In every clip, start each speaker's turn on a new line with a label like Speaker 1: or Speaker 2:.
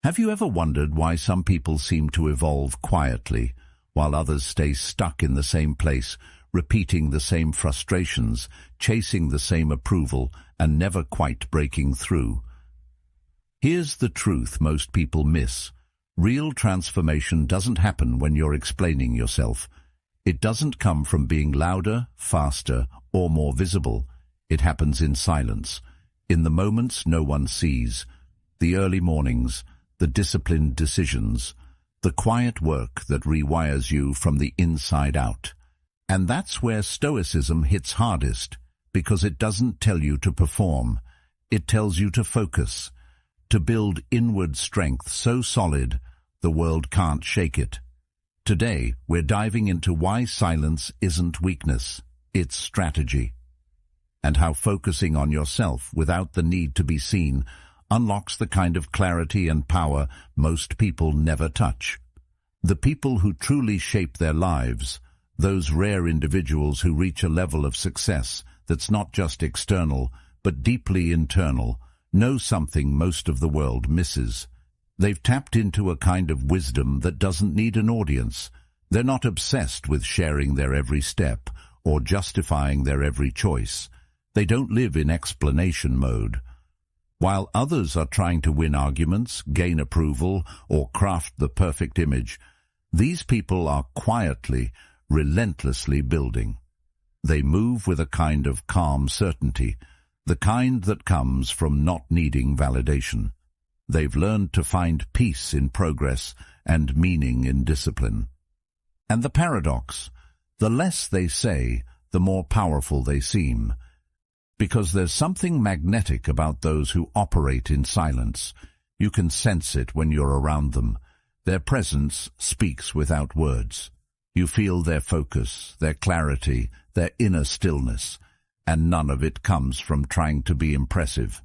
Speaker 1: Have you ever wondered why some people seem to evolve quietly, while others stay stuck in the same place, repeating the same frustrations, chasing the same approval, and never quite breaking through? Here's the truth most people miss. Real transformation doesn't happen when you're explaining yourself. It doesn't come from being louder, faster, or more visible. It happens in silence, in the moments no one sees, the early mornings, the disciplined decisions, the quiet work that rewires you from the inside out. And that's where Stoicism hits hardest, because it doesn't tell you to perform. It tells you to focus, to build inward strength so solid the world can't shake it. Today, we're diving into why silence isn't weakness, it's strategy, and how focusing on yourself without the need to be seen unlocks the kind of clarity and power most people never touch. The people who truly shape their lives, those rare individuals who reach a level of success that's not just external, but deeply internal, know something most of the world misses. They've tapped into a kind of wisdom that doesn't need an audience. They're not obsessed with sharing their every step or justifying their every choice. They don't live in explanation mode. While others are trying to win arguments, gain approval, or craft the perfect image, these people are quietly, relentlessly building. They move with a kind of calm certainty, the kind that comes from not needing validation. They've learned to find peace in progress and meaning in discipline. And the paradox, the less they say, the more powerful they seem. Because there's something magnetic about those who operate in silence. You can sense it when you're around them. Their presence speaks without words. You feel their focus, their clarity, their inner stillness, and none of it comes from trying to be impressive.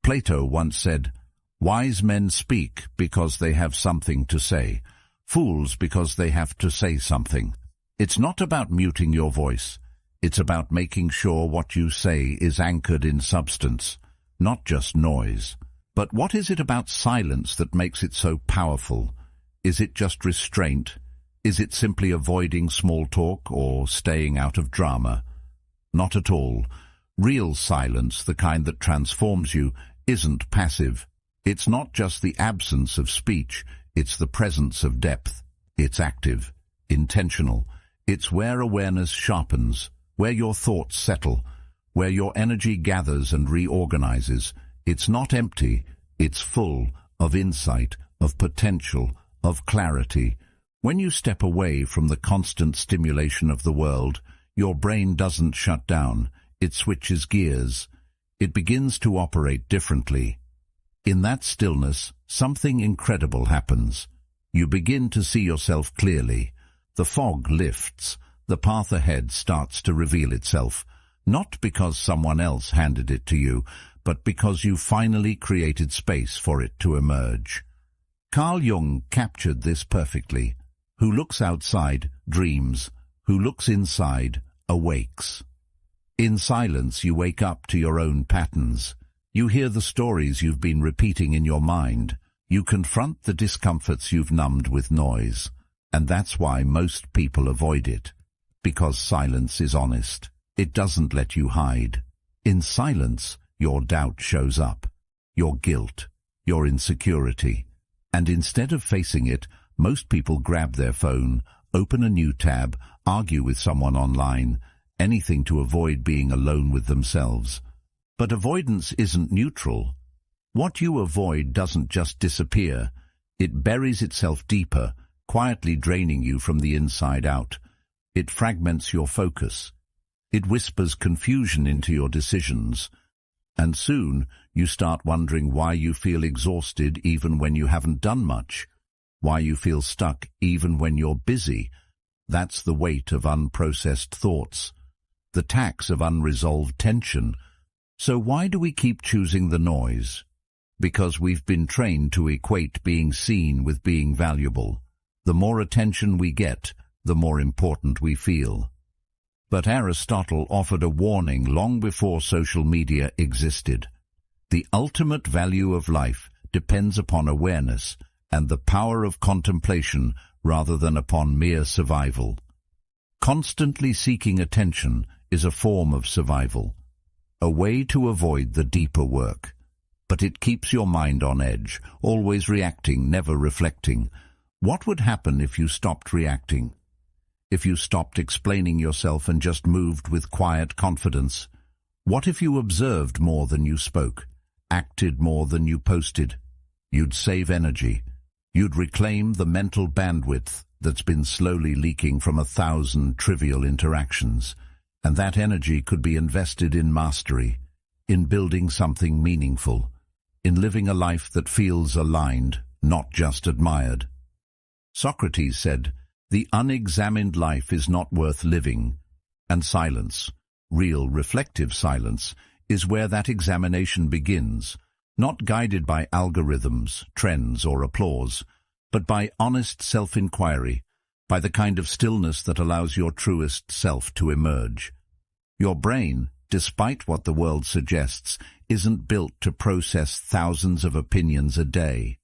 Speaker 1: Plato once said, "Wise men speak because they have something to say, fools because they have to say something." It's not about muting your voice. It's about making sure what you say is anchored in substance, not just noise. But what is it about silence that makes it so powerful? Is it just restraint? Is it simply avoiding small talk or staying out of drama? Not at all. Real silence, the kind that transforms you, isn't passive. It's not just the absence of speech, it's the presence of depth. It's active, intentional. It's where awareness sharpens, where your thoughts settle, where your energy gathers and reorganizes. It's not empty, it's full of insight, of potential, of clarity. When you step away from the constant stimulation of the world, your brain doesn't shut down, it switches gears. It begins to operate differently. In that stillness, something incredible happens. You begin to see yourself clearly. The fog lifts. The path ahead starts to reveal itself, not because someone else handed it to you, but because you finally created space for it to emerge. Carl Jung captured this perfectly. Who looks outside dreams. Who looks inside awakes. In silence you wake up to your own patterns. You hear the stories you've been repeating in your mind. You confront the discomforts you've numbed with noise. And that's why most people avoid it. Because silence is honest. It doesn't let you hide. In silence, your doubt shows up. Your guilt. Your insecurity. And instead of facing it, most people grab their phone, open a new tab, argue with someone online, anything to avoid being alone with themselves. But avoidance isn't neutral. What you avoid doesn't just disappear. It buries itself deeper, quietly draining you from the inside out. It fragments your focus. It whispers confusion into your decisions. And soon you start wondering why you feel exhausted even when you haven't done much. Why you feel stuck even when you're busy. That's the weight of unprocessed thoughts. The tax of unresolved tension. So why do we keep choosing the noise? Because we've been trained to equate being seen with being valuable. The more attention we get, the more important we feel. But Aristotle offered a warning long before social media existed. The ultimate value of life depends upon awareness and the power of contemplation rather than upon mere survival. Constantly seeking attention is a form of survival, a way to avoid the deeper work. But it keeps your mind on edge, always reacting, never reflecting. What would happen if you stopped reacting? If you stopped explaining yourself and just moved with quiet confidence? What if you observed more than you spoke, acted more than you posted? You'd save energy. You'd reclaim the mental bandwidth that's been slowly leaking from 1,000 trivial interactions. And that energy could be invested in mastery, in building something meaningful, in living a life that feels aligned, not just admired. Socrates said, "The unexamined life is not worth living," and silence, real reflective silence, is where that examination begins, not guided by algorithms, trends, or applause, but by honest self-inquiry, by the kind of stillness that allows your truest self to emerge. Your brain, despite what the world suggests, isn't built to process thousands of opinions a day.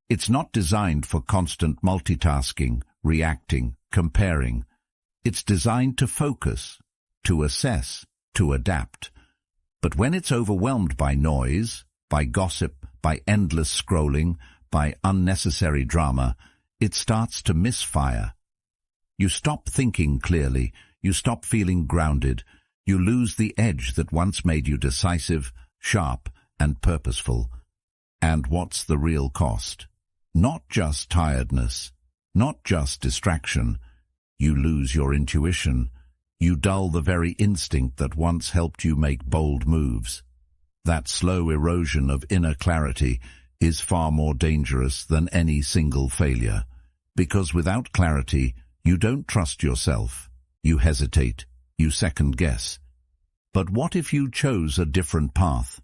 Speaker 1: It's not designed for constant multitasking, reacting, comparing. It's designed to focus, to assess, to adapt. But when it's overwhelmed by noise, by gossip, by endless scrolling, by unnecessary drama, it starts to misfire. You stop thinking clearly, you stop feeling grounded, you lose the edge that once made you decisive, sharp, and purposeful. And what's the real cost? Not just tiredness, not just distraction. You lose your intuition. You dull the very instinct that once helped you make bold moves. That slow erosion of inner clarity is far more dangerous than any single failure, because without clarity, you don't trust yourself, you hesitate, you second-guess. But what if you chose a different path?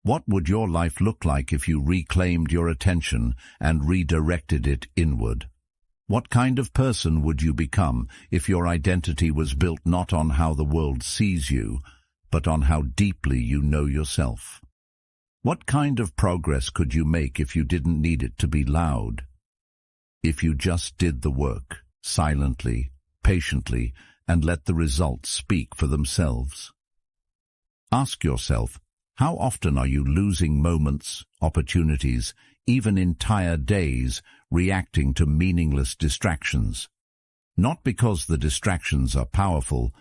Speaker 1: What would your life look like if you reclaimed your attention and redirected it inward? What kind of person would you become if your identity was built not on how the world sees you, but on how deeply you know yourself? What kind of progress could you make if you didn't need it to be loud? If you just did the work, silently, patiently, and let the results speak for themselves? Ask yourself, how often are you losing moments, opportunities, even entire days, reacting to meaningless distractions? Not because the distractions are powerful,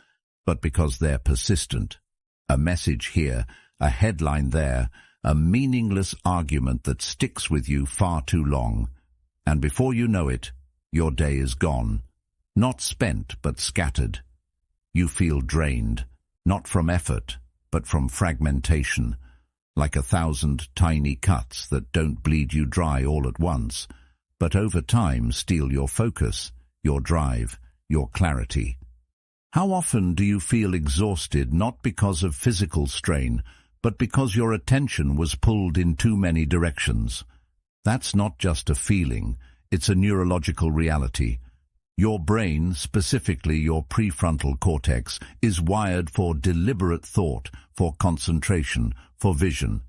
Speaker 1: but because they're persistent. A message here, a headline there, a meaningless argument that sticks with you far too long. And before you know it, your day is gone. Not spent, but scattered. You feel drained, not from effort, but from fragmentation, like 1,000 tiny cuts that don't bleed you dry all at once, but over time steal your focus, your drive, your clarity. How often do you feel exhausted not because of physical strain, but because your attention was pulled in too many directions? That's not just a feeling, it's a neurological reality. Your brain, specifically your prefrontal cortex, is wired for deliberate thought, for concentration, for vision.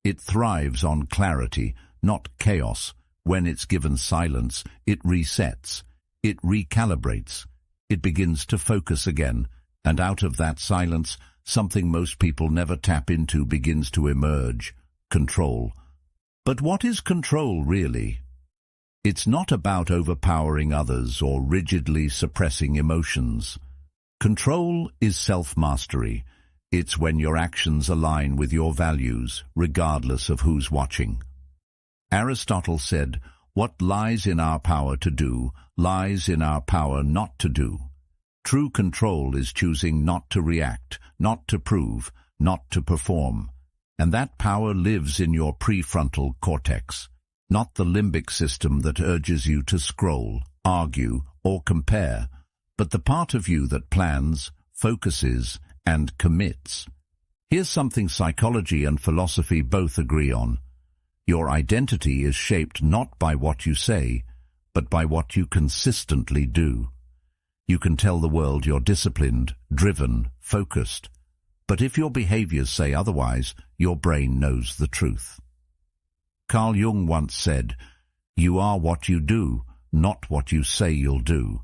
Speaker 1: It thrives on clarity, not chaos. When it's given silence, it resets, it recalibrates, it begins to focus again, and out of that silence, something most people never tap into begins to emerge: control. But what is control really? It's not about overpowering others or rigidly suppressing emotions. Control is self-mastery. It's when your actions align with your values, regardless of who's watching. Aristotle said, "What lies in our power to do, lies in our power not to do." True control is choosing not to react, not to prove, not to perform. And that power lives in your prefrontal cortex, not the limbic system that urges you to scroll, argue, or compare, but the part of you that plans, focuses, and commits. Here's something psychology and philosophy both agree on. Your identity is shaped not by what you say, but by what you consistently do. You can tell the world you're disciplined, driven, focused, but if your behaviors say otherwise, your brain knows the truth. Carl Jung once said, "You are what you do, not what you say you'll do."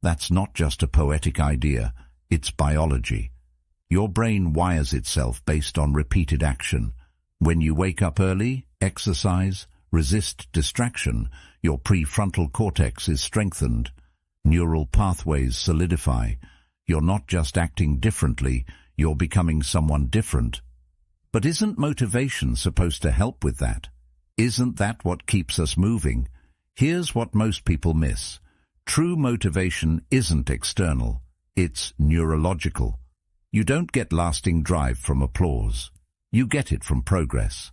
Speaker 1: That's not just a poetic idea, it's biology. Your brain wires itself based on repeated action. When you wake up early, exercise, resist distraction, your prefrontal cortex is strengthened. Neural pathways solidify. You're not just acting differently, you're becoming someone different. But isn't motivation supposed to help with that? Isn't that what keeps us moving? Here's what most people miss. True motivation isn't external, it's neurological. You don't get lasting drive from applause. You get it from progress.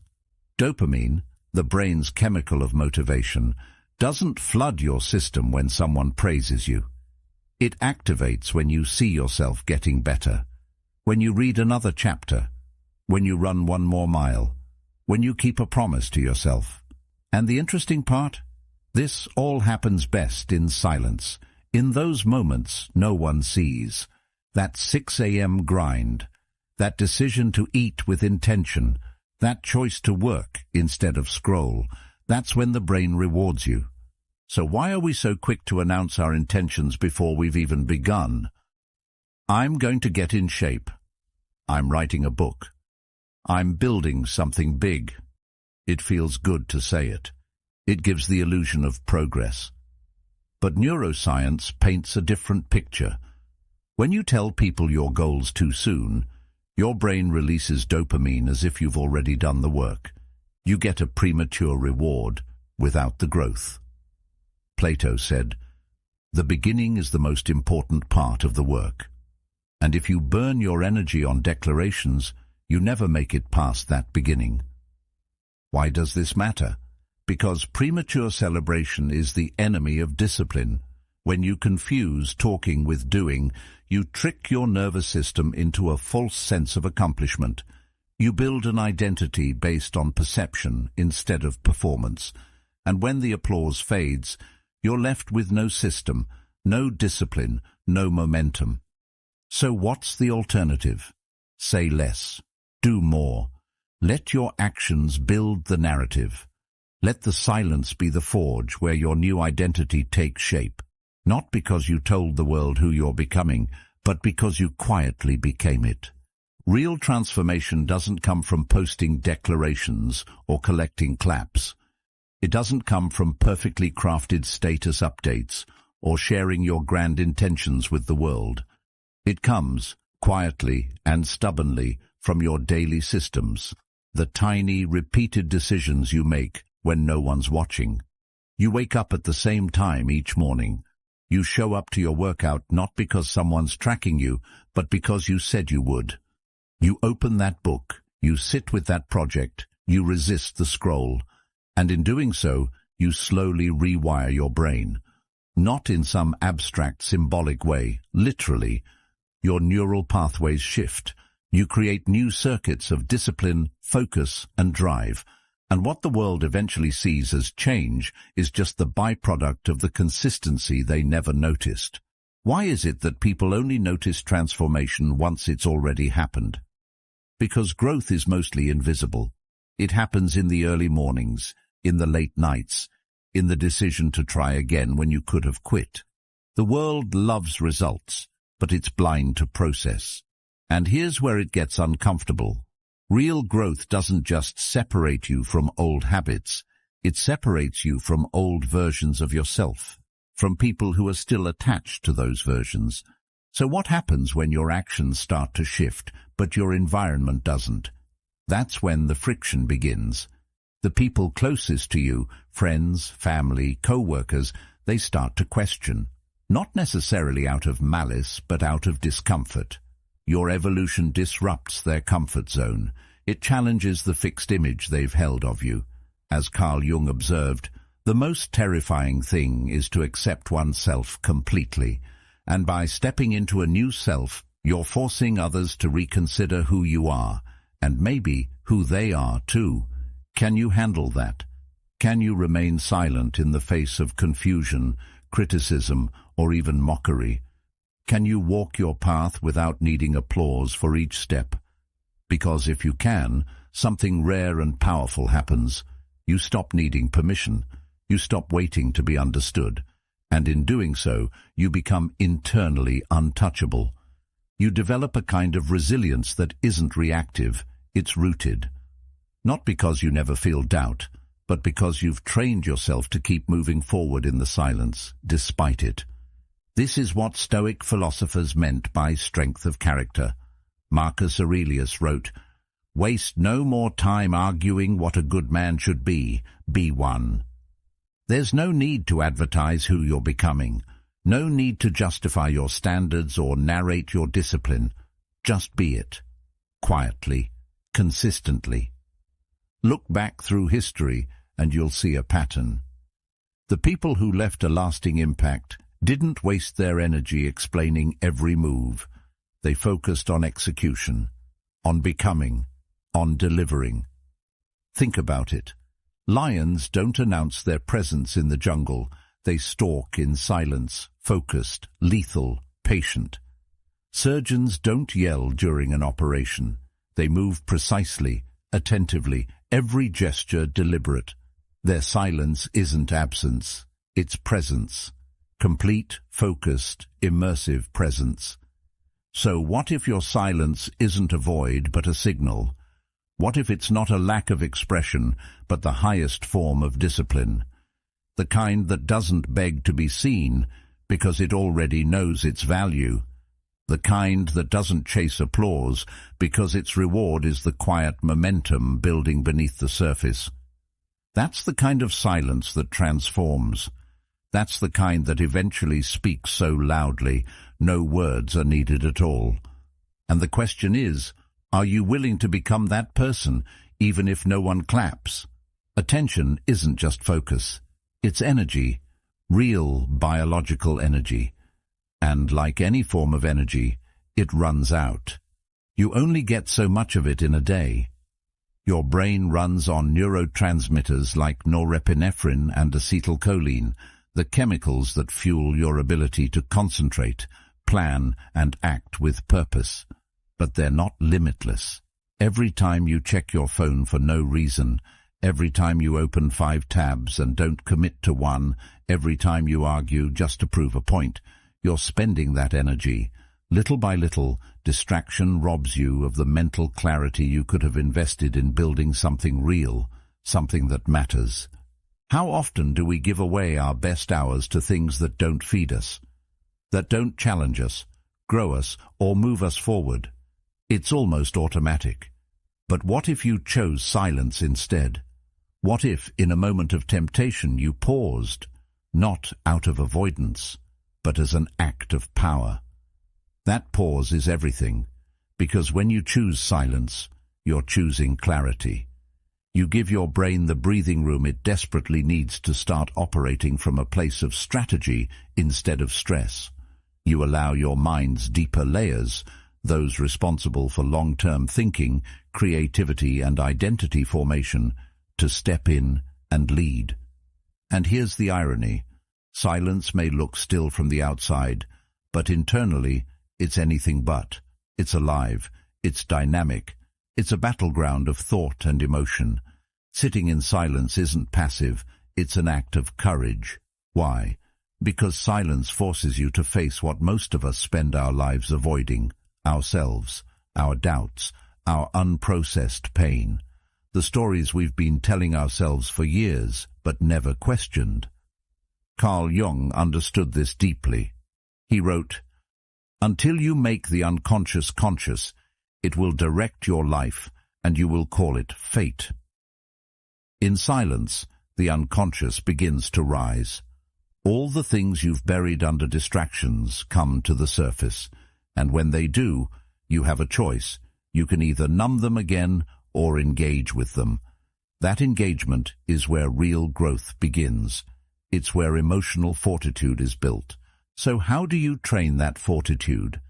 Speaker 1: Dopamine, the brain's chemical of motivation, doesn't flood your system when someone praises you. It activates when you see yourself getting better, when you read another chapter, when you run one more mile, when you keep a promise to yourself. And the interesting part? This all happens best in silence, in those moments no one sees. That 6 a.m. grind, that decision to eat with intention, that choice to work instead of scroll, that's when the brain rewards you. So why are we so quick to announce our intentions before we've even begun? I'm going to get in shape. I'm writing a book. I'm building something big. It feels good to say it. It gives the illusion of progress. But neuroscience paints a different picture. When you tell people your goals too soon, your brain releases dopamine as if you've already done the work. You get a premature reward without the growth. Plato said, "The beginning is the most important part of the work." And if you burn your energy on declarations, you never make it past that beginning. Why does this matter? Because premature celebration is the enemy of discipline. When you confuse talking with doing, you trick your nervous system into a false sense of accomplishment. You build an identity based on perception instead of performance. And when the applause fades, you're left with no system, no discipline, no momentum. So what's the alternative? Say less. Do more. Let your actions build the narrative. Let the silence be the forge where your new identity takes shape. Not because you told the world who you're becoming, but because you quietly became it. Real transformation doesn't come from posting declarations or collecting claps. It doesn't come from perfectly crafted status updates or sharing your grand intentions with the world. It comes, quietly and stubbornly, from your daily systems, the tiny, repeated decisions you make when no one's watching. You wake up at the same time each morning. You show up to your workout not because someone's tracking you, but because you said you would. You open that book, you sit with that project, you resist the scroll, and in doing so, you slowly rewire your brain. Not in some abstract, symbolic way, literally. Your neural pathways shift. You create new circuits of discipline, focus, and drive. And what the world eventually sees as change is just the byproduct of the consistency they never noticed. Why is it that people only notice transformation once it's already happened? Because growth is mostly invisible. It happens in the early mornings, in the late nights, in the decision to try again when you could have quit. The world loves results, but it's blind to process. And here's where it gets uncomfortable. Real growth doesn't just separate you from old habits, it separates you from old versions of yourself, from people who are still attached to those versions. So what happens when your actions start to shift, but your environment doesn't? That's when the friction begins. The people closest to you, friends, family, co-workers, they start to question. Not necessarily out of malice, but out of discomfort. Your evolution disrupts their comfort zone. It challenges the fixed image they've held of you. As Carl Jung observed, the most terrifying thing is to accept oneself completely. And by stepping into a new self, you're forcing others to reconsider who you are, and maybe who they are too. Can you handle that? Can you remain silent in the face of confusion, criticism, or even mockery? Can you walk your path without needing applause for each step? Because if you can, something rare and powerful happens. You stop needing permission. You stop waiting to be understood. And in doing so, you become internally untouchable. You develop a kind of resilience that isn't reactive, it's rooted. Not because you never feel doubt, but because you've trained yourself to keep moving forward in the silence, despite it. This is what Stoic philosophers meant by strength of character. Marcus Aurelius wrote, "Waste no more time arguing what a good man should be one." There's no need to advertise who you're becoming, no need to justify your standards or narrate your discipline. Just be it, quietly, consistently. Look back through history and you'll see a pattern. The people who left a lasting impact didn't waste their energy explaining every move. They focused on execution, on becoming, on delivering. Think about it. Lions don't announce their presence in the jungle. They stalk in silence, focused, lethal, patient. Surgeons don't yell during an operation. They move precisely, attentively, every gesture deliberate. Their silence isn't absence, it's presence. Complete, focused, immersive presence. So what if your silence isn't a void but a signal? What if it's not a lack of expression but the highest form of discipline? The kind that doesn't beg to be seen because it already knows its value. The kind that doesn't chase applause because its reward is the quiet momentum building beneath the surface. That's the kind of silence that transforms. That's the kind that eventually speaks so loudly, no words are needed at all. And the question is, are you willing to become that person, even if no one claps? Attention isn't just focus. It's energy, real biological energy. And like any form of energy, it runs out. You only get so much of it in a day. Your brain runs on neurotransmitters like norepinephrine and acetylcholine, the chemicals that fuel your ability to concentrate, plan, and act with purpose. But they're not limitless. Every time you check your phone for no reason, every time you open 5 tabs and don't commit to one, every time you argue just to prove a point, you're spending that energy. Little by little, distraction robs you of the mental clarity you could have invested in building something real, something that matters. How often do we give away our best hours to things that don't feed us, that don't challenge us, grow us, or move us forward? It's almost automatic. But what if you chose silence instead? What if, in a moment of temptation, you paused, not out of avoidance, but as an act of power? That pause is everything, because when you choose silence, you're choosing clarity. You give your brain the breathing room it desperately needs to start operating from a place of strategy instead of stress. You allow your mind's deeper layers, those responsible for long-term thinking, creativity and identity formation, to step in and lead. And here's the irony. Silence may look still from the outside, but internally it's anything but. It's alive, it's dynamic, it's a battleground of thought and emotion. Sitting in silence isn't passive, it's an act of courage. Why? Because silence forces you to face what most of us spend our lives avoiding: ourselves, our doubts, our unprocessed pain, the stories we've been telling ourselves for years but never questioned. Carl Jung understood this deeply. He wrote, "Until you make the unconscious conscious, it will direct your life, and you will call it fate." In silence, the unconscious begins to rise. All the things you've buried under distractions come to the surface, and when they do, you have a choice. You can either numb them again or engage with them. That engagement is where real growth begins. It's where emotional fortitude is built. So how do you train that fortitude?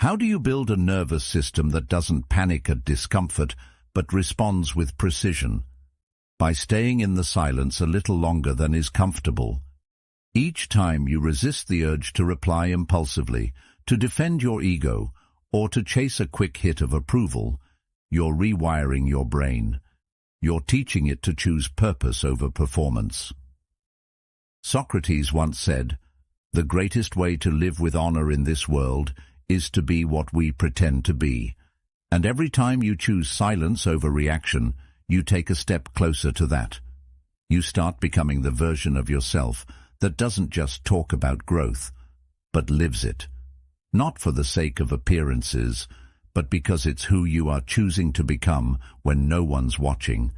Speaker 1: How do you build a nervous system that doesn't panic at discomfort but responds with precision? By staying in the silence a little longer than is comfortable. Each time you resist the urge to reply impulsively, to defend your ego, or to chase a quick hit of approval, you're rewiring your brain. You're teaching it to choose purpose over performance. Socrates once said, "The greatest way to live with honor in this world is to be what we pretend to be." And every time you choose silence over reaction, you take a step closer to that. You start becoming the version of yourself that doesn't just talk about growth, but lives it. Not for the sake of appearances, but because it's who you are choosing to become when no one's watching.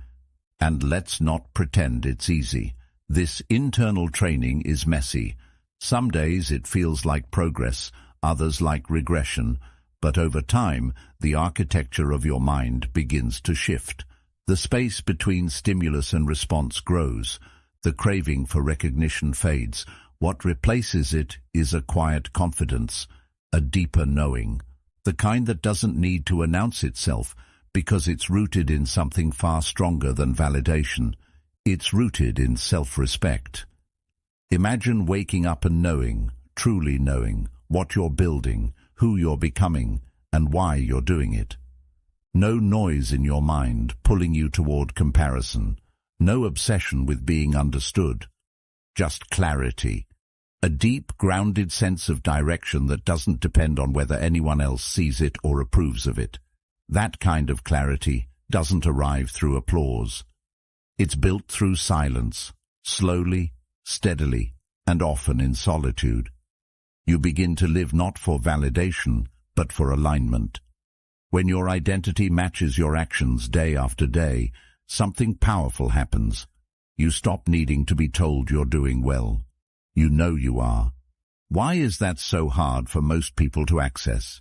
Speaker 1: And let's not pretend it's easy. This internal training is messy. Some days it feels like progress, others like regression, but over time, the architecture of your mind begins to shift. The space between stimulus and response grows. The craving for recognition fades. What replaces it is a quiet confidence, a deeper knowing, the kind that doesn't need to announce itself because it's rooted in something far stronger than validation. It's rooted in self-respect. Imagine waking up and knowing, truly knowing, what you're building, who you're becoming, and why you're doing it. No noise in your mind pulling you toward comparison. No obsession with being understood. Just clarity. A deep, grounded sense of direction that doesn't depend on whether anyone else sees it or approves of it. That kind of clarity doesn't arrive through applause. It's built through silence, slowly, steadily, and often in solitude. You begin to live not for validation, but for alignment. When your identity matches your actions day after day, something powerful happens. You stop needing to be told you're doing well. You know you are. Why is that so hard for most people to access?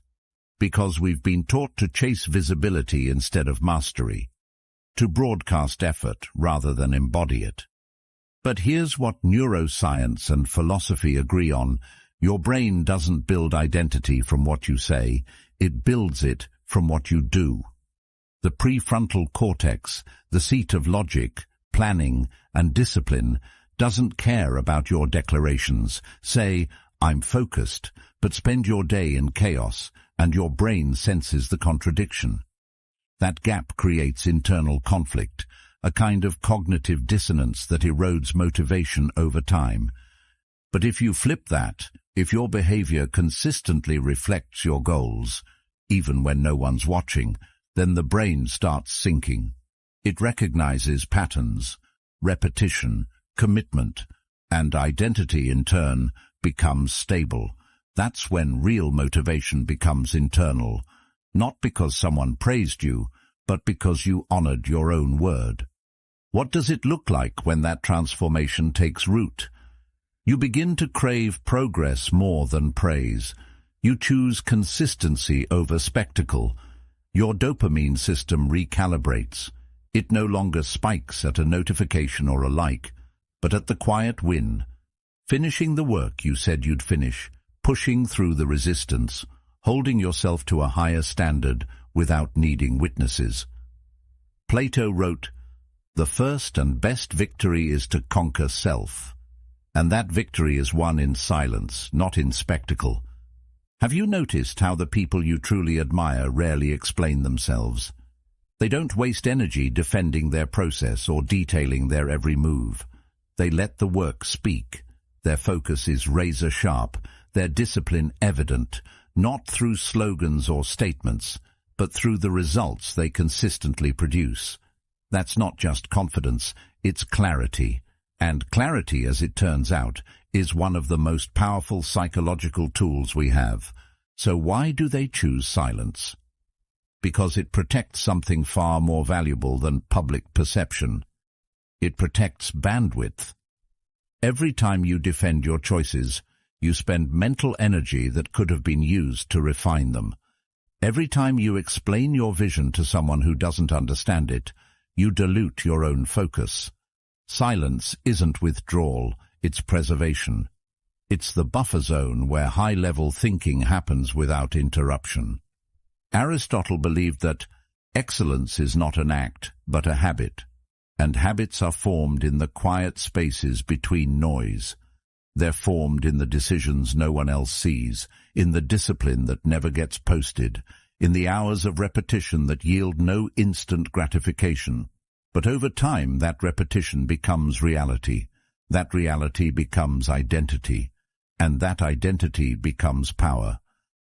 Speaker 1: Because we've been taught to chase visibility instead of mastery, to broadcast effort rather than embody it. But here's what neuroscience and philosophy agree on. Your brain doesn't build identity from what you say, it builds it from what you do. The prefrontal cortex, the seat of logic, planning, and discipline, doesn't care about your declarations. Say, "I'm focused," but spend your day in chaos, and your brain senses the contradiction. That gap creates internal conflict, a kind of cognitive dissonance that erodes motivation over time. But if you flip that, if your behavior consistently reflects your goals, even when no one's watching, then the brain starts syncing. It recognizes patterns, repetition, commitment, and identity in turn becomes stable. That's when real motivation becomes internal, not because someone praised you, but because you honored your own word. What does it look like when that transformation takes root? You begin to crave progress more than praise. You choose consistency over spectacle. Your dopamine system recalibrates. It no longer spikes at a notification or a like, but at the quiet win. Finishing the work you said you'd finish, pushing through the resistance, holding yourself to a higher standard without needing witnesses. Plato wrote, "The first and best victory is to conquer self." And that victory is won in silence, not in spectacle. Have you noticed how the people you truly admire rarely explain themselves? They don't waste energy defending their process or detailing their every move. They let the work speak. Their focus is razor sharp, their discipline evident, not through slogans or statements, but through the results they consistently produce. That's not just confidence, it's clarity. And clarity, as it turns out, is one of the most powerful psychological tools we have. So why do they choose silence? Because it protects something far more valuable than public perception. It protects bandwidth. Every time you defend your choices, you spend mental energy that could have been used to refine them. Every time you explain your vision to someone who doesn't understand it, you dilute your own focus. Silence isn't withdrawal, it's preservation. It's the buffer zone where high-level thinking happens without interruption. Aristotle believed that excellence is not an act, but a habit, and habits are formed in the quiet spaces between noise. They're formed in the decisions no one else sees, in the discipline that never gets posted, in the hours of repetition that yield no instant gratification, But over time, that repetition becomes reality. That reality becomes identity. And that identity becomes power.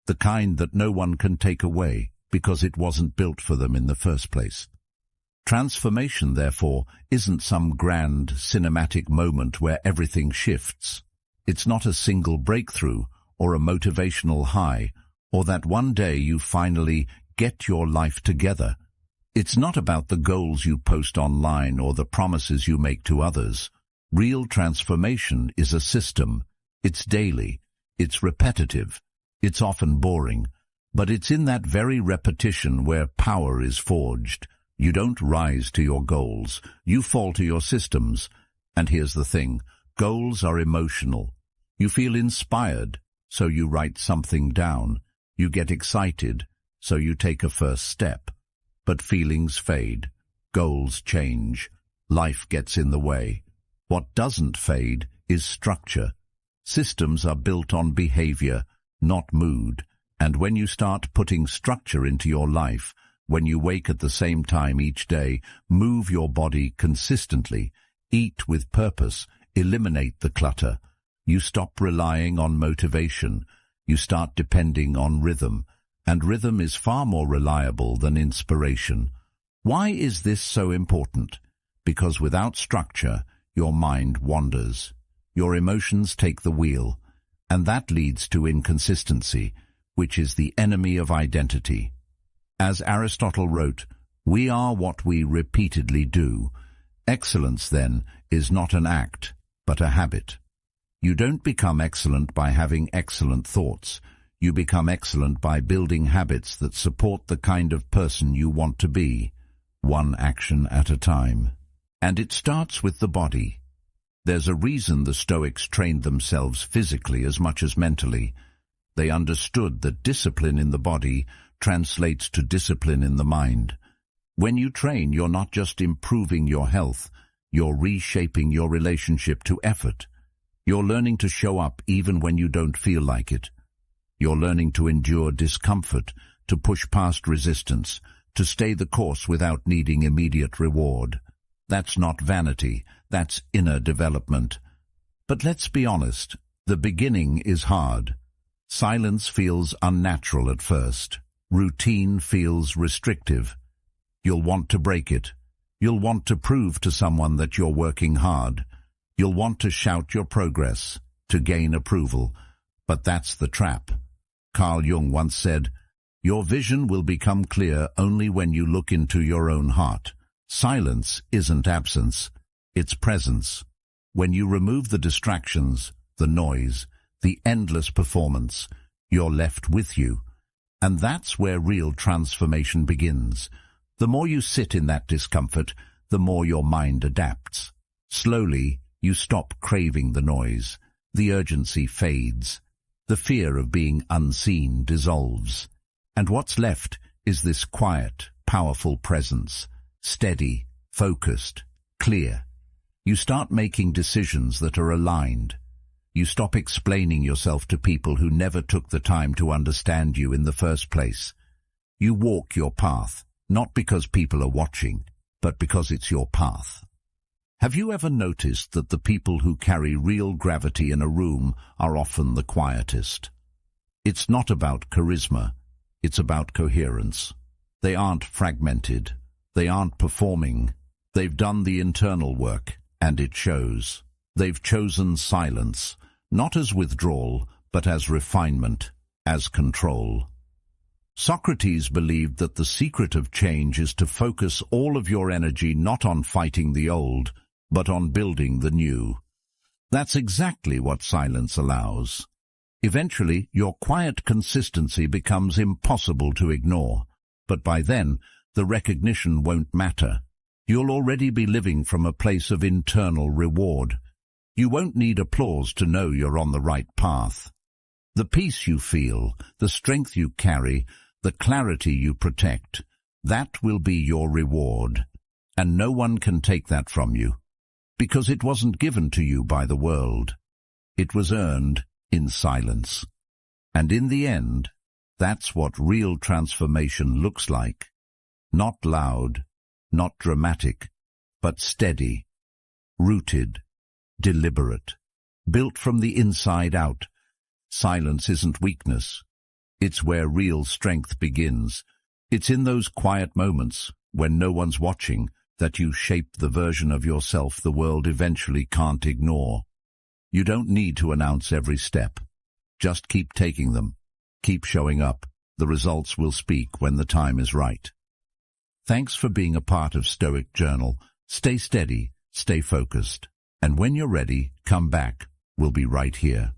Speaker 1: The kind that no one can take away, because it wasn't built for them in the first place. Transformation, therefore, isn't some grand cinematic moment where everything shifts. It's not a single breakthrough or a motivational high, or that one day you finally get your life together. It's not about the goals you post online or the promises you make to others. Real transformation is a system. It's daily. It's repetitive. It's often boring. But it's in that very repetition where power is forged. You don't rise to your goals. You fall to your systems. And here's the thing. Goals are emotional. You feel inspired, so you write something down. You get excited, so you take a first step. But feelings fade. Goals change. Life gets in the way. What doesn't fade is structure. Systems are built on behavior, not mood. And when you start putting structure into your life, when you wake at the same time each day, move your body consistently, eat with purpose, eliminate the clutter, you stop relying on motivation. You start depending on rhythm. And rhythm is far more reliable than inspiration. Why is this so important? Because without structure, your mind wanders. Your emotions take the wheel. And that leads to inconsistency, which is the enemy of identity. As Aristotle wrote, we are what we repeatedly do. Excellence, then, is not an act, but a habit. You don't become excellent by having excellent thoughts. You become excellent by building habits that support the kind of person you want to be, one action at a time. And it starts with the body. There's a reason the Stoics trained themselves physically as much as mentally. They understood that discipline in the body translates to discipline in the mind. When you train, you're not just improving your health, you're reshaping your relationship to effort. You're learning to show up even when you don't feel like it. You're learning to endure discomfort, to push past resistance, to stay the course without needing immediate reward. That's not vanity, that's inner development. But let's be honest, the beginning is hard. Silence feels unnatural at first. Routine feels restrictive. You'll want to break it. You'll want to prove to someone that you're working hard. You'll want to shout your progress, to gain approval. But that's the trap. Carl Jung once said, your vision will become clear only when you look into your own heart. Silence isn't absence, it's presence. When you remove the distractions, the noise, the endless performance, you're left with you. And that's where real transformation begins. The more you sit in that discomfort, the more your mind adapts. Slowly, you stop craving the noise. The urgency fades. The fear of being unseen dissolves. And what's left is this quiet, powerful presence. Steady, focused, clear. You start making decisions that are aligned. You stop explaining yourself to people who never took the time to understand you in the first place. You walk your path, not because people are watching, but because it's your path. Have you ever noticed that the people who carry real gravity in a room are often the quietest? It's not about charisma, it's about coherence. They aren't fragmented, they aren't performing. They've done the internal work, and it shows. They've chosen silence, not as withdrawal, but as refinement, as control. Socrates believed that the secret of change is to focus all of your energy not on fighting the old, but on building the new. That's exactly what silence allows. Eventually, your quiet consistency becomes impossible to ignore, but by then, the recognition won't matter. You'll already be living from a place of internal reward. You won't need applause to know you're on the right path. The peace you feel, the strength you carry, the clarity you protect, that will be your reward. And no one can take that from you, because it wasn't given to you by the world. It was earned in silence. And in the end, that's what real transformation looks like. Not loud, not dramatic, but steady, rooted, deliberate, built from the inside out. Silence isn't weakness. It's where real strength begins. It's in those quiet moments, when no one's watching, that you shape the version of yourself the world eventually can't ignore. You don't need to announce every step. Just keep taking them. Keep showing up. The results will speak when the time is right. Thanks for being a part of Stoic Journal. Stay steady, stay focused. And when you're ready, come back. We'll be right here.